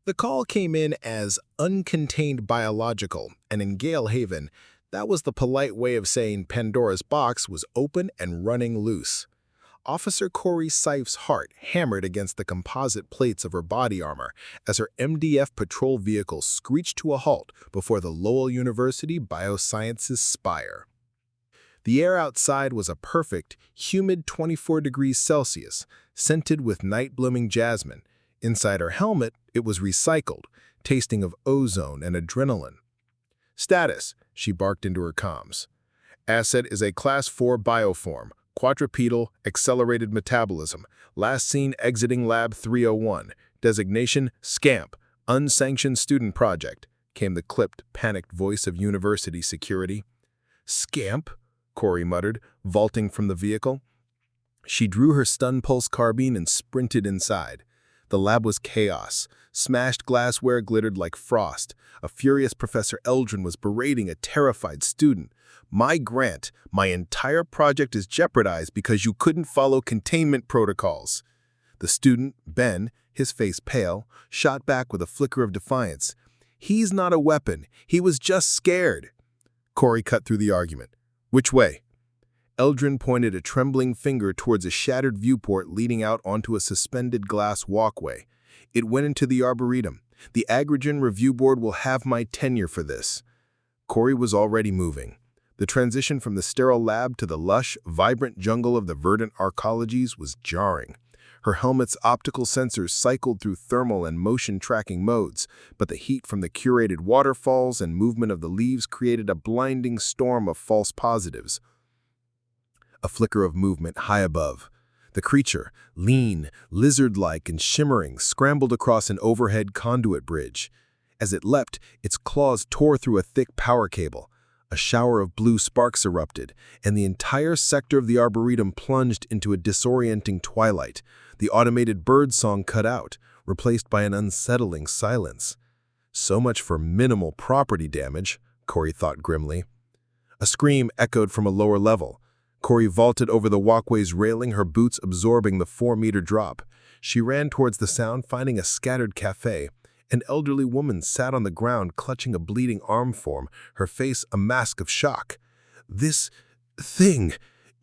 The call came in as uncontained biological, and in Gale Haven, that was the polite way of saying Pandora's box was open and running loose. Officer Kori Saif's heart hammered against the composite plates of her body armor as her MDF patrol vehicle screeched to a halt before the Lowell University Biosciences spire. The air outside was a perfect, humid 24 degrees Celsius, scented with night-blooming jasmine. Inside her helmet, it was recycled, tasting of ozone and adrenaline. "Status," she barked into her comms. "Asset is a Class 4 bioform, quadrupedal, accelerated metabolism, last seen exiting Lab 301. Designation, SCAMP, unsanctioned student project," came the clipped, panicked voice of university security. "SCAMP?" Kori muttered, vaulting from the vehicle. She drew her stun pulse carbine and sprinted inside. The lab was chaos. Smashed glassware glittered like frost. A furious Professor Eldrin was berating a terrified student. "My grant, my entire project is jeopardized because you couldn't follow containment protocols." The student, Ben, his face pale, shot back with a flicker of defiance. "He's not a weapon. He was just scared." Kori cut through the argument. "Which way?" Eldrin pointed a trembling finger towards a shattered viewport leading out onto a suspended glass walkway. "It went into the Arboretum. The Agrogen Review Board will have my tenure for this." Kori was already moving. The transition from the sterile lab to the lush, vibrant jungle of the verdant arcologies was jarring. Her helmet's optical sensors cycled through thermal and motion tracking modes, but the heat from the curated waterfalls and movement of the leaves created a blinding storm of false positives. A flicker of movement high above. The creature, lean, lizard-like and shimmering, scrambled across an overhead conduit bridge. As it leapt, its claws tore through a thick power cable. A shower of blue sparks erupted, and the entire sector of the Arboretum plunged into a disorienting twilight. The automated bird song cut out, replaced by an unsettling silence. So much for minimal property damage, Kori thought grimly. A scream echoed from a lower level. Kori vaulted over the walkway's railing, her boots absorbing the 4-meter drop. She ran towards the sound, finding a scattered cafe. An elderly woman sat on the ground, clutching a bleeding arm form, her face a mask of shock. "This thing,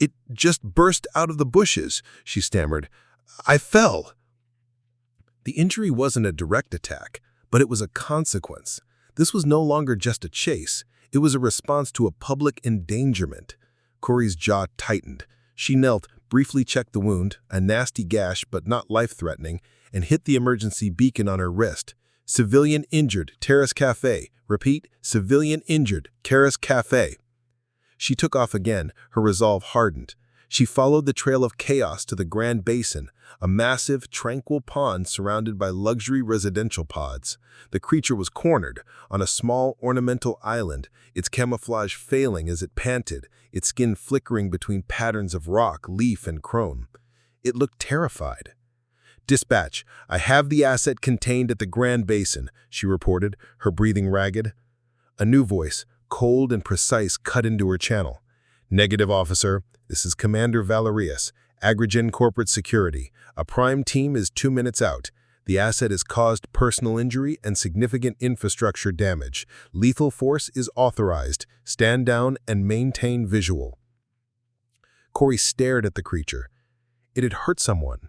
it just burst out of the bushes," she stammered. "I fell." The injury wasn't a direct attack, but it was a consequence. This was no longer just a chase. It was a response to a public endangerment. Kori's jaw tightened. She knelt, briefly checked the wound, a nasty gash but not life-threatening, and hit the emergency beacon on her wrist. "Civilian injured, Terrace Cafe. Repeat, civilian injured, Terrace Cafe." She took off again, her resolve hardened. She followed the trail of chaos to the Grand Basin, a massive, tranquil pond surrounded by luxury residential pods. The creature was cornered, on a small, ornamental island, its camouflage failing as it panted, its skin flickering between patterns of rock, leaf, and chrome. It looked terrified. "Dispatch, I have the asset contained at the Grand Basin," she reported, her breathing ragged. A new voice, cold and precise, cut into her channel. "Negative, officer. This is Commander Valerius, Agrogen Corporate Security. A prime team is 2 minutes out. The asset has caused personal injury and significant infrastructure damage. Lethal force is authorized. Stand down and maintain visual." Kori stared at the creature. It had hurt someone.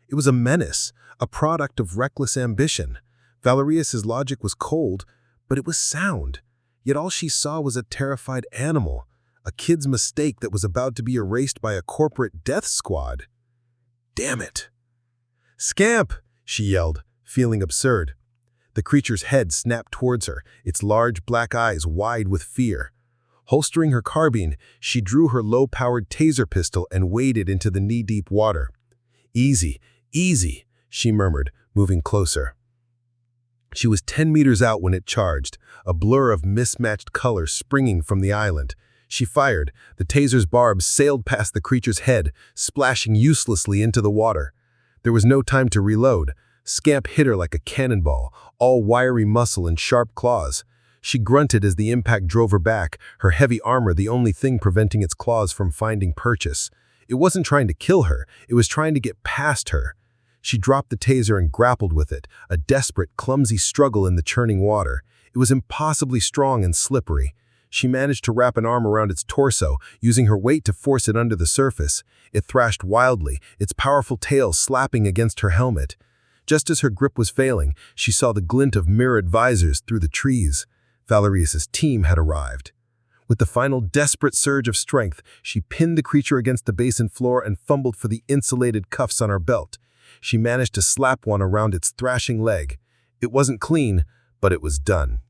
It was a menace, a product of reckless ambition. Valerius's logic was cold, but it was sound. Yet all she saw was a terrified animal, a kid's mistake that was about to be erased by a corporate death squad. Damn it! "Scamp!" she yelled, feeling absurd. The creature's head snapped towards her, its large black eyes wide with fear. Holstering her carbine, she drew her low-powered taser pistol and waded into the knee-deep water. "Easy, easy," she murmured, moving closer. She was 10 meters out when it charged, a blur of mismatched colors springing from the island. She fired. The taser's barbs sailed past the creature's head, splashing uselessly into the water. There was no time to reload. Scamp hit her like a cannonball, all wiry muscle and sharp claws. She grunted as the impact drove her back, her heavy armor the only thing preventing its claws from finding purchase. It wasn't trying to kill her, it was trying to get past her. She dropped the taser and grappled with it, a desperate, clumsy struggle in the churning water. It was impossibly strong and slippery. She managed to wrap an arm around its torso, using her weight to force it under the surface. It thrashed wildly, its powerful tail slapping against her helmet. Just as her grip was failing, she saw the glint of mirrored visors through the trees. Valerius's team had arrived. With the final desperate surge of strength, she pinned the creature against the basin floor and fumbled for the insulated cuffs on her belt. She managed to slap one around its thrashing leg. It wasn't clean, but it was done.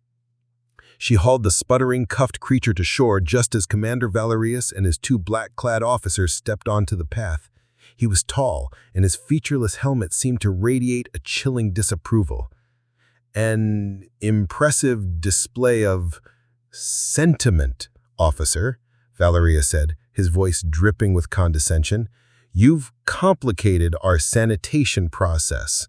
She hauled the sputtering, cuffed creature to shore just as Commander Valerius and his two black-clad officers stepped onto the path. He was tall, and his featureless helmet seemed to radiate a chilling disapproval. An impressive display of sentiment, officer, Valerius said, his voice dripping with condescension. You've complicated our sanitation process.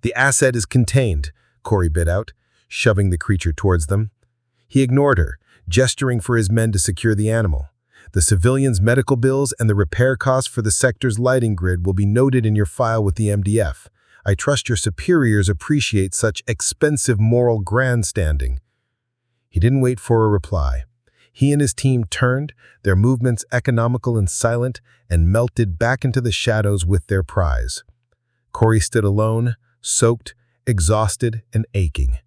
The asset is contained, Kori bit out, shoving the creature towards them. He ignored her, gesturing for his men to secure the animal. The civilians' medical bills and the repair costs for the sector's lighting grid will be noted in your file with the MDF. I trust your superiors appreciate such expensive moral grandstanding. He didn't wait for a reply. He and his team turned, their movements economical and silent, and melted back into the shadows with their prize. Kori stood alone, soaked, exhausted, and aching.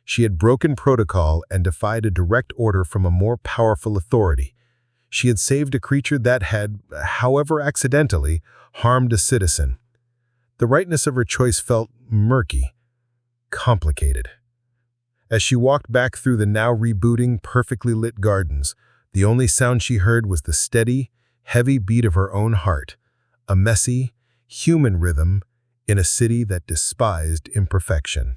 She had broken protocol and defied a direct order from a more powerful authority. She had saved a creature that had, however accidentally, harmed a citizen. The rightness of her choice felt murky, complicated. As she walked back through the now rebooting, perfectly lit gardens, the only sound she heard was the steady, heavy beat of her own heart, a messy, human rhythm in a city that despised imperfection.